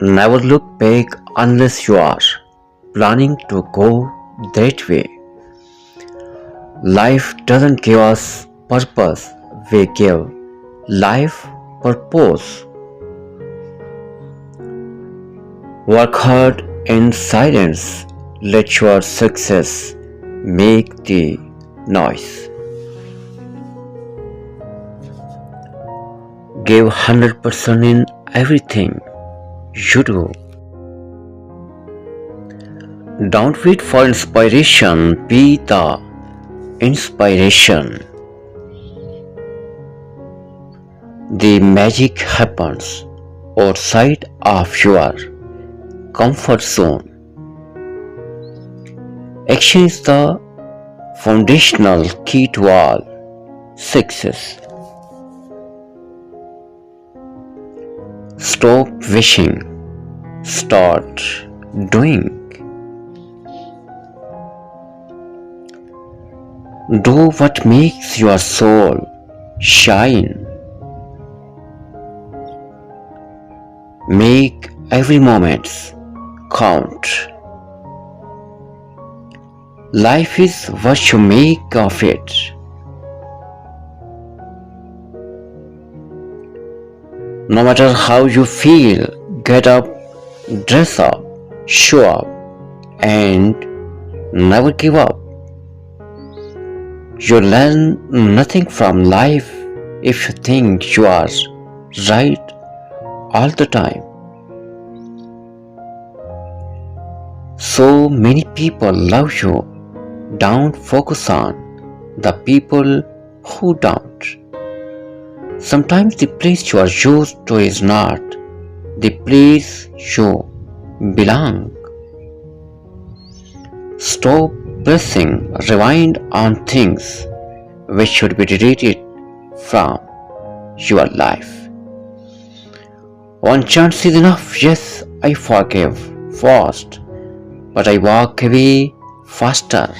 Never look back unless you are planning to go that way. Life doesn't give us purpose, we give life purpose. Work hard in silence, let your success make the noise. Give 100% in everything you do. Don't wait for inspiration, be the inspiration. The magic happens outside of your comfort zone. Action is the foundational key to all success. Stop wishing, start doing. Do what makes your soul shine. Make every moment count. Life is what you make of it. No matter how you feel, get up, dress up, show up, and never give up. You learn nothing from life if you think you are right all the time. So many people love you. Don't focus on the people who don't. Sometimes the place you are used to is not the place you belong. Stop pressing rewind on things which should be deleted from your life. One chance is enough. Yes, I forgive fast, but I walk away faster.